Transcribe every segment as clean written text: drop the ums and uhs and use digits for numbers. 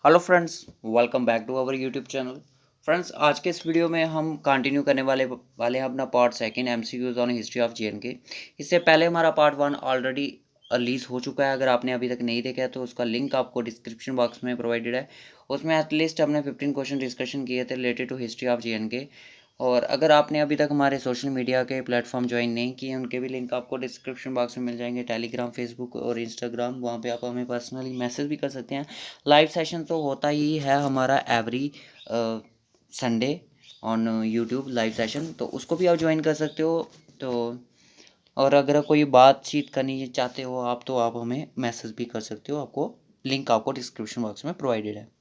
Hello friends, welcome back to our YouTube channel. Friends, आज के इस वीडियो में हम कंटिन्यू करने वाले हैं अपना part second MCQs on history of JNK. इससे पहले हमारा पार्ट वन ऑलरेडी रिलीज़ हो चुका है। अगर आपने अभी तक नहीं देखा है तो उसका लिंक आपको डिस्क्रिप्शन बॉक्स में प्रोवाइडेड है। उसमें एटलीस्ट हमने 15 क्वेश्चन डिस्कशन किए थे related to history of JNK. और अगर आपने अभी तक हमारे सोशल मीडिया के प्लेटफॉर्म ज्वाइन नहीं किए, उनके भी लिंक आपको डिस्क्रिप्शन बॉक्स में मिल जाएंगे। टेलीग्राम, फेसबुक और इंस्टाग्राम, वहाँ पे आप हमें पर्सनली मैसेज भी कर सकते हैं। लाइव सेशन तो होता ही है हमारा every Sunday on YouTube live session, तो उसको भी आप ज्वाइन कर सकते हो। तो और अगर कोई बातचीत करनी चाहते हो आप, तो आप हमें मैसेज भी कर सकते हो। आपको लिंक आपको डिस्क्रिप्शन बॉक्स में प्रोवाइडेड है।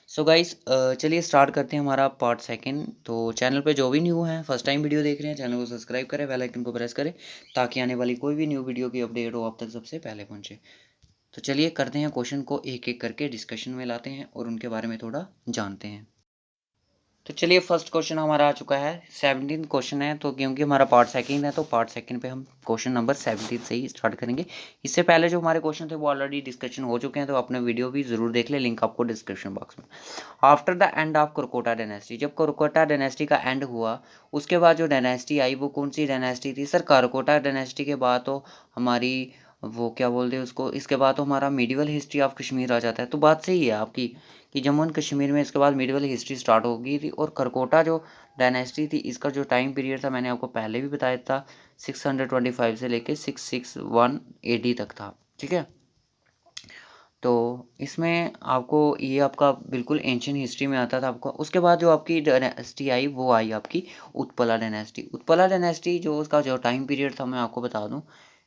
सो गाइस, चलिए स्टार्ट करते हैं हमारा पार्ट सेकंड। तो चैनल पे जो भी न्यू है, फर्स्ट टाइम वीडियो देख रहे हैं, चैनल को सब्सक्राइब करें, बेल आइकन को प्रेस करें ताकि आने वाली कोई भी न्यू वीडियो की अपडेट हो आप तक सबसे पहले पहुंचे। तो चलिए करते हैं क्वेश्चन को एक एक करके डिस्कशन में लाते हैं और उनके बारे में थोड़ा जानते हैं। तो चलिए फर्स्ट क्वेश्चन हमारा आ चुका है। 17 क्वेश्चन है, तो क्योंकि हमारा पार्ट सेकंड है तो पार्ट सेकंड पे हम क्वेश्चन नंबर 17 से ही स्टार्ट करेंगे। इससे पहले जो हमारे क्वेश्चन थे वो ऑलरेडी डिस्कशन हो चुके हैं, तो अपने वीडियो भी जरूर देख ले, लिंक आपको डिस्क्रिप्शन बॉक्स में। After the end of Karkota dynasty, जब कुरकोटा डायनेस्टी का एंड हुआ उसके बाद जो डायनेस्टी आई वो कौन सी डायनेस्टी थी? सर, कुरकोटा डायनेस्टी के बाद तो हमारी वो क्या बोलते हैं उसको, इसके बाद तो हमारा मिडिवल हिस्ट्री ऑफ कश्मीर आ जाता है। तो बात सही है आपकी कि जम्मू एंड कश्मीर में इसके बाद मिडिवल हिस्ट्री स्टार्ट हो गई थी। और करकोटा जो डायनेस्टी थी इसका जो टाइम पीरियड था मैंने आपको पहले भी बताया था, 625 से लेके 661 एडी तक था। ठीक है, तो इसमें आपको ये आपका बिल्कुल एंशियंट हिस्ट्री में आता था आपको। उसके बाद जो आपकी डायनेस्टी आई वो आई आपकी उत्पला डायनेस्टी। उत्पला डायनेस्टी जो उसका जो टाइम पीरियड था मैं आपको बता दूं,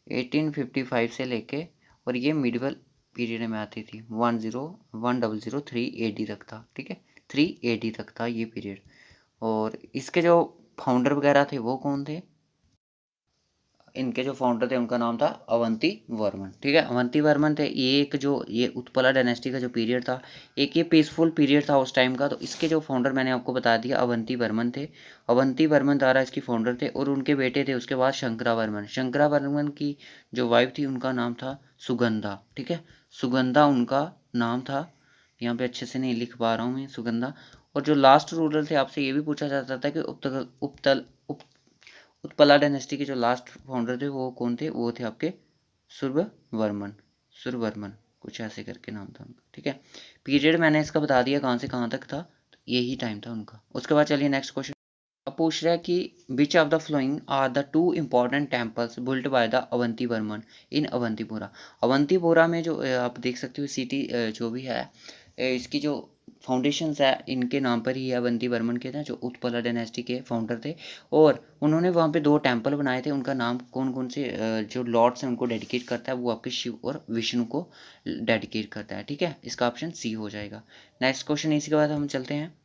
1855 से लेके, और ये मिडिवल पीरियड में आती थी, 101003 एडी तक था। ठीक है, 3 एडी तक था ये पीरियड। और इसके जो फाउंडर वगैरह थे वो कौन थे? इनके जो फाउंडर थे उनका नाम था अवंती वर्मन। ठीक है, अवंती वर्मन थे। ये एक जो ये उत्पला डायनेस्टी का जो पीरियड था, एक ये पीसफुल पीरियड था उस टाइम का। तो इसके जो फाउंडर मैंने आपको बता दिया अवंती वर्मन थे। अवंती वर्मन द्वारा इसकी फाउंडर थे, और उनके बेटे थे उसके बाद शंकरा वर्मन। शंकरा वर्मन की जो वाइफ थी उनका नाम था सुगंधा। ठीक है, सुगंधा उनका नाम था। यहाँ पे अच्छे से नहीं लिख पा रहा हूँ मैं, सुगंधा। और जो लास्ट रूलर थे, आपसे ये भी पूछा जाता था कि उत्पला डायनेस्टी के जो लास्ट फाउंडर थे वो कौन थे? वो थे आपके सुरवर्मन। सुरवर्मन कुछ ऐसे करके नाम था उनका। ठीक है, पीरियड मैंने इसका बता दिया कहाँ से कहाँ तक था, तो यही टाइम था उनका। उसके बाद चलिए नेक्स्ट क्वेश्चन। अब पूछ रहा है कि which of the following are the two important temples built by the Avanti Varman in Avantipura. Avantipura में जो आप देख सकते हो सिटी जो भी है, इसकी जो फाउंडेशंस है इनके नाम पर ही है। अवंती वर्मन के थे जो उत्पला डायनेस्टी के फाउंडर थे, और उन्होंने वहाँ पे 2 टेम्पल बनाए थे। उनका नाम कौन कौन से जो लॉर्ड्स हैं उनको डेडिकेट करता है, वो आपके शिव और विष्णु को डेडिकेट करता है। ठीक है, इसका ऑप्शन सी हो जाएगा। नेक्स्ट क्वेश्चन इसी के बाद हम चलते हैं।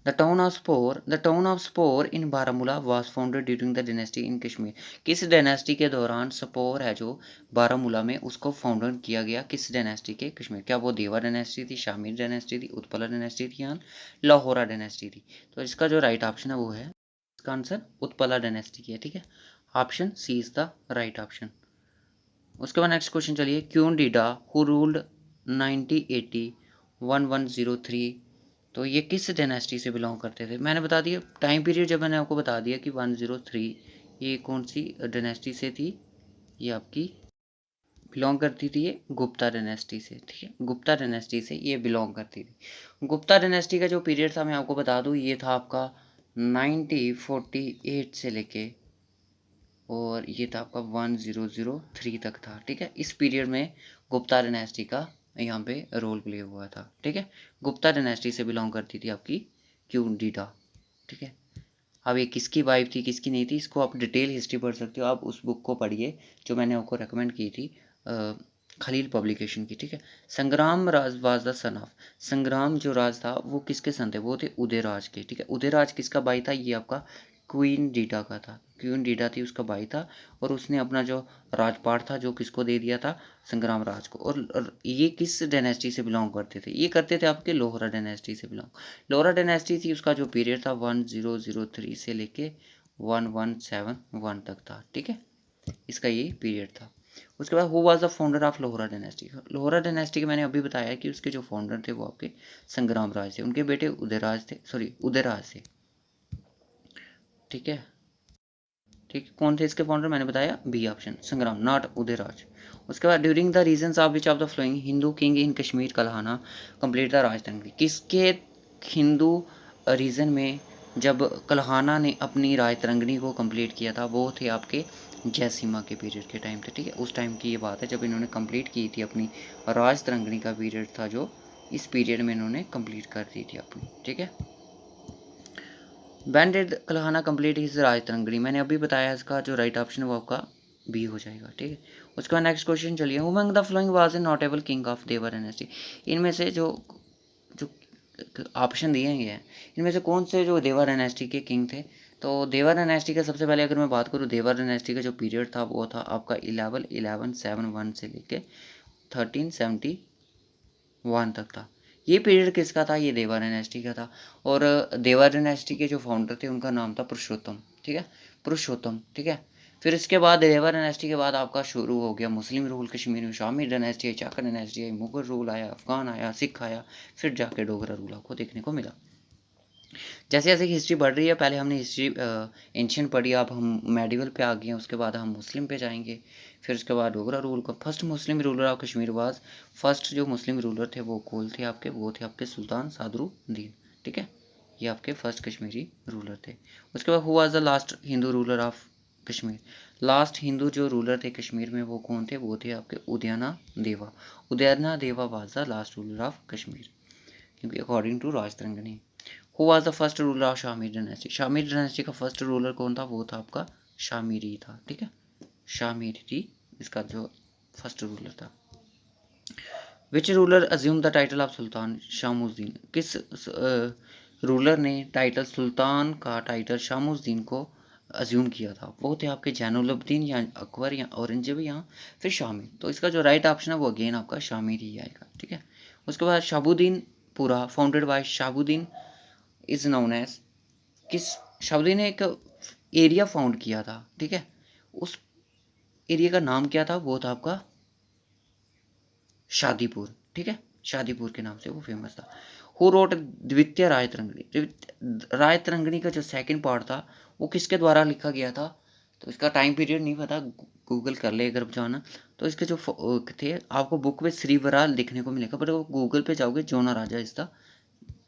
The town of Spore in Baramulla was founded during the dynasty in Kashmir. किस डायनेस्टी के दौरान स्पोर है जो बारामूला में, उसको फाउंडेड किया गया? किस डायनेस्टी के? कश्मीर। क्या वो देवा डायनेस्टी थी, शामिर डायनेस्टी थी, उत्पला डायनेस्टी थी, या लाहौरा डायनेस्टी थी? तो इसका जो राइट ऑप्शन है वो है, इसका आंसर उत्पला डायनेस्टी की है। ठीक है, option C is the right option. उसके बाद नेक्स्ट क्वेश्चन चलिए। क्यून डीडा हु रूल्ड 9080 1103, तो ये किस डायनेस्टी से बिलोंग करते थे? मैंने बता दिया टाइम पीरियड जब मैंने आपको बता दिया कि 103, ये कौन सी डायनेस्टी से थी? ये आपकी बिलोंग करती थी, ये गुप्ता डायनेस्टी से। ठीक है, गुप्ता डायनेस्टी से ये बिलोंग करती थी। गुप्ता डायनेस्टी का जो पीरियड था मैं आपको बता दूं, ये था आपका 9048 से लेके, और ये था आपका 1003 तक था। ठीक है, इस पीरियड में गुप्ता डायनेस्टी का यहाँ पे रोल प्ले हुआ था। ठीक है, गुप्ता डायनेस्टी से बिलोंग करती थी आपकी क्यूडिडा। ठीक है, अब ये किसकी वाइफ थी किसकी नहीं थी, इसको आप डिटेल हिस्ट्री पढ़ सकते हो। आप उस बुक को पढ़िए जो मैंने आपको रेकमेंड की थी, खलील पब्लिकेशन की। ठीक है, संग्राम राज वाज द सन ऑफ, संग्राम जो राज था वो किसके सन थे? वो थे उदयराज के। ठीक है, उदयराज किसका भाई था? ये आपका क्वीन डीडा का था। क्वीन डीडा थी उसका भाई था, और उसने अपना जो राजपाट था जो किसको दे दिया था? संग्राम राज को। और ये किस डायनेस्टी से बिलोंग करते थे? ये करते थे आपके लोहरा डायनेस्टी से बिलोंग। लोहरा डायनेस्टी थी, उसका जो पीरियड था 1003 से लेके 1171 तक था। ठीक है, इसका ये पीरियड था। उसके बाद who was the founder of Lohara dynasty. Lohara dynasty के मैंने अभी बताया कि उसके जो फाउंडर थे वो आपके संग्राम राज थे, उनके बेटे उदयराज थे, सॉरी उदयराज थे। ठीक है, ठीक है, कौन थे इसके फाउंडर, मैंने बताया B option Sangram, not Udayraj. उसके बाद during the reigns of which of the following Hindu king in Kashmir Kalhana complete the Rajatarangini. किसके हिंदू रीजन में जब कल्हाना ने अपनी राजतरंगिणी को कंप्लीट किया था, वो थे आपके जयसिम्हा के पीरियड के टाइम थे। ठीक है, उस टाइम की ये बात है जब इन्होंने कंप्लीट की थी अपनी राजतरंगिणी का पीरियड था, जो इस पीरियड में इन्होंने कंप्लीट कर दी थी अपनी। ठीक है, when did Kalhana complete his Rajatarangini, मैंने अभी बताया इसका जो राइट ऑप्शन है वो आपका बी हो जाएगा। ठीक है, उसके बाद नेक्स्ट क्वेश्चन चलिए, who among the following was a notable king of देवा डायनेस्टी। इनमें से जो जो ऑप्शन दिए हैं इनमें से कौन से जो देवा डायनेस्टी के किंग थे। तो देवा डायनेस्टी का सबसे पहले अगर मैं बात करूँ, देवा डायनेस्टी का जो पीरियड था वो था आपका 1171 से लेके 1371 तक था। ये पीरियड किसका था, ये देवा डायनेस्टी का था। और देवा डायनेस्टी के जो फाउंडर थे उनका नाम था पुरुषोत्तम। ठीक है, पुरुषोत्तम। ठीक है, फिर इसके बाद देवा डायनेस्टी के बाद आपका शुरू हो गया मुस्लिम रूल कश्मीर में, शामी डायनेस्टी, चाकर डायनेस्टी आई, मुगल रूल आया, अफगान आया, सिख आया, फिर जाके डोगरा रूल आपको देखने को मिला। जैसे जैसे हिस्ट्री बढ़ रही है, पहले हमने हिस्ट्री एंशियंट पढ़ी, अब हम मेडिवल पे आ गए हैं, उसके बाद हम मुस्लिम पे जाएंगे, फिर उसके बाद डोगरा रूल का। First Muslim ruler of Kashmir was, first जो मुस्लिम रूलर थे वो कौन थे आपके, वो थे आपके सुल्तान सादरुद्दीन। ठीक है, ये आपके फर्स्ट कश्मीरी रूलर थे। उसके बाद who was the last Hindu ruler of Kashmir, last Hindu जो रूलर थे कश्मीर में वो कौन थे, वो थे आपके उदयना Deva. Udayana Deva was the last ruler of Kashmir, क्योंकि according to Rajatarangini. Who was the first ruler of Shahmir dynasty, Shahmir dynasty का फर्स्ट रूलर कौन था, वो था आपका शामिरी था। ठीक है, शामिरी इसका जो फर्स्ट रूलर था। Which ruler assume the title of Sultan Shamsuddin, किस रूलर ने टाइटल सुल्तान का टाइटल शामुद्दीन को अज्यूम किया था, वो थे आपके जैनुलब्दीन या अकबर या औरंगजेब या फिर शामिर। तो इसका जो राइट ऑप्शन है वो अगेन आपका शामिर ही आएगा। ठीक है, उसके बाद शाहबुद्दीन पूरा founded by Shahbuddin is known as, किस शाहबुद्दीन ने एक एरिया फाउंड किया था। ठीक है, उस एरिया का नाम क्या था, वो था आपका शादीपुर। ठीक है, शादीपुर के नाम से वो फेमस था। हु रोट द्वितीय रायतरंगिणी, रायतरंगिणी का जो सेकंड पार्ट था वो किसके द्वारा लिखा गया था, तो इसका टाइम पीरियड नहीं पता, गूगल कर ले अगर जाना। तो इसके जो थे आपको बुक में श्रीवराल देखने को मिलेगा, बट वो गूगल पे जाओगे जोना राजा इसका,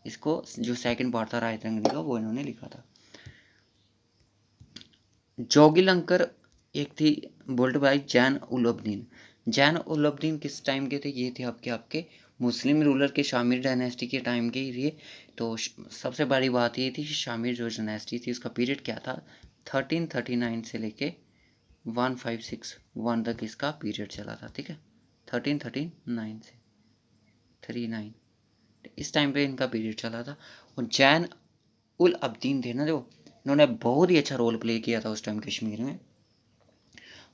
इसको जो सेकंड पार्ट था रायतरंगिणी का वो इन्होंने लिखा था। जोगिलंकर एक थी बोल्ड बाय जैन उल अब्दीन। जैन उल अब्दीन किस टाइम के थे, ये थे आपके मुस्लिम रूलर के शामिर डायनेस्टी के टाइम के ही थे। तो सबसे बड़ी बात ये थी कि शामिर जो डायनेस्टी थी उसका पीरियड क्या था, 1339 से लेके 1561 तक इसका पीरियड चला था। ठीक है, 1339 से 39 इस टाइम पे इनका पीरियड चला था। और जैन उल अब्दीन थे ना, जो इन्होंने बहुत ही अच्छा रोल प्ले किया था उस टाइम कश्मीर में,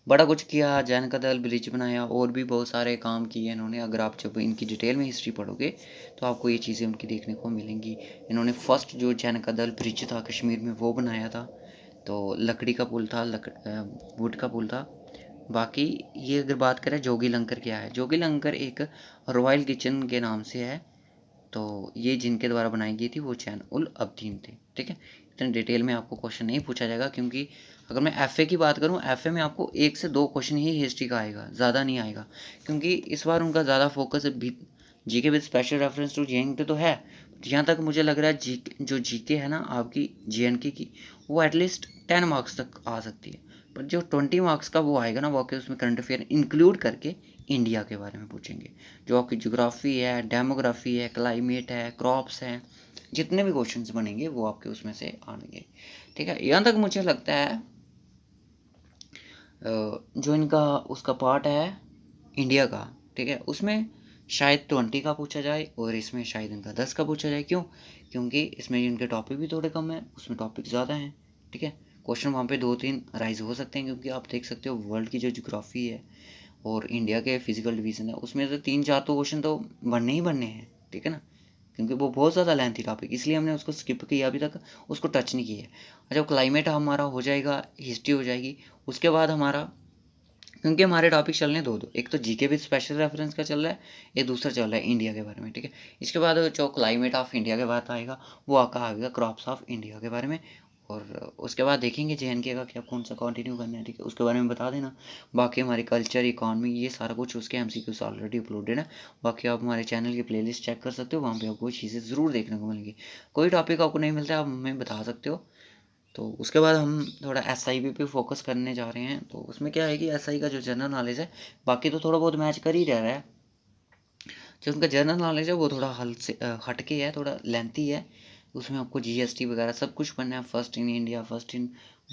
बड़ा कुछ किया, जैन का दल ब्रिज बनाया, और भी बहुत सारे काम किए इन्होंने। अगर आप जब इनकी डिटेल में हिस्ट्री पढ़ोगे तो आपको ये चीज़ें उनकी देखने को मिलेंगी। इन्होंने फर्स्ट जो जैन का दल ब्रिज था कश्मीर में वो बनाया था, तो लकड़ी का पुल था, वुड का पुल था। बाकी ये अगर बात करें जोगी लंकर क्या है, जोगी लंकर एक रॉयल किचन के नाम से है। तो ये जिनके द्वारा बनाई गई थी वो जैन उल अब्दीन थे। ठीक है, इतने डिटेल में आपको क्वेश्चन नहीं पूछा जाएगा, क्योंकि अगर मैं एफए की बात करूं, एफए में आपको 1 से 2 क्वेश्चन ही हिस्ट्री का आएगा, ज़्यादा नहीं आएगा, क्योंकि इस बार उनका ज़्यादा फोकस भी GK with special reference to JNK तो है। जहाँ तक मुझे लग रहा है जो जीके है ना आपकी जेएनके की, वो एटलीस्ट 10 मार्क्स तक आ सकती है, पर जो 20 मार्क्स का वो आएगा ना, वो आपके उसमें करंट अफेयर इंक्लूड करके इंडिया के बारे में पूछेंगे। जो आपकी ज्योग्राफी है, डेमोग्राफी है, क्लाइमेट है, क्रॉप्स हैं, जितने भी क्वेश्चंस बनेंगे वो आपके उसमें से आएंगे। ठीक है, यहाँ तक मुझे लगता है जो इनका उसका पार्ट है इंडिया का, ठीक है, उसमें शायद 20 का पूछा जाए और इसमें शायद इनका 10 का पूछा जाए। क्यों, क्योंकि इसमें इनके टॉपिक भी थोड़े कम हैं, उसमें टॉपिक ज़्यादा हैं। ठीक है, क्वेश्चन वहाँ पे 2-3 राइज हो सकते हैं, क्योंकि आप देख सकते हो वर्ल्ड की जो ज्योग्राफी है और इंडिया के फिजिकल डिवीज़न है, उसमें से 3-4 तो क्वेश्चन तो बनने ही बनने हैं। ठीक है ना, क्योंकि वो बहुत ज़्यादा लेंथी टॉपिक, इसलिए हमने उसको स्किप किया, अभी तक उसको टच नहीं किया है। जब क्लाइमेट हमारा हो जाएगा, हिस्ट्री हो जाएगी, उसके बाद हमारा क्योंकि हमारे टॉपिक चल रहे हैं दो, एक तो जीके विद स्पेशल रेफरेंस का चल रहा है, एक दूसरा चल रहा है इंडिया के बारे में, ठीक है। इसके बाद जो क्लाइमेट ऑफ इंडिया के बाद आएगा वो आपका आएगा क्रॉप्स ऑफ इंडिया के बारे में, और उसके बाद देखेंगे जेएनके का क्या कौन सा कंटिन्यू करना है, ठीक है, उसके बारे में बता देना। बाकी हमारी कल्चर, इकॉनमी, ये सारा कुछ उसके एमसीक्यूज ऑलरेडी अपलोडेड है। बाकी आप हमारे चैनल की प्लेलिस्ट चेक कर सकते हो, वहाँ पे आपको चीज़ें ज़रूर देखने को मिलेंगी। कोई टॉपिक आपको नहीं मिलता है आप हमें बता सकते हो। तो उसके बाद हम थोड़ा एसआई पे फोकस करने जा रहे हैं। तो उसमें क्या है कि एसआई का जो जनरल नॉलेज है बाकी तो थोड़ा बहुत मैच कर ही रह रहा है, जो उनका जनरल नॉलेज है वो थोड़ा हल से हटके है, थोड़ा लेंथी है। उसमें आपको जीएसटी वगैरह सब कुछ पढ़ना है। First in India, first in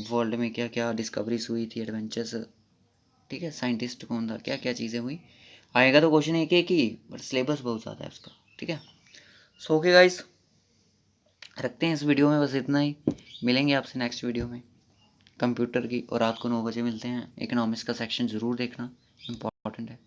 world में क्या क्या डिस्कवरीज हुई थी, एडवेंचर्स, ठीक है, साइंटिस्ट कौन था, क्या क्या चीज़ें हुई। आएगा तो क्वेश्चन एक ही, बट सिलेबस बहुत ज़्यादा है उसका, ठीक है। सो ओके गाइस, रखते हैं इस वीडियो में बस इतना ही। मिलेंगे आपसे नेक्स्ट वीडियो में कंप्यूटर की, और रात को 9 बजे मिलते हैं। इकोनॉमिक्स का सेक्शन ज़रूर देखना, इम्पॉर्टेंट है।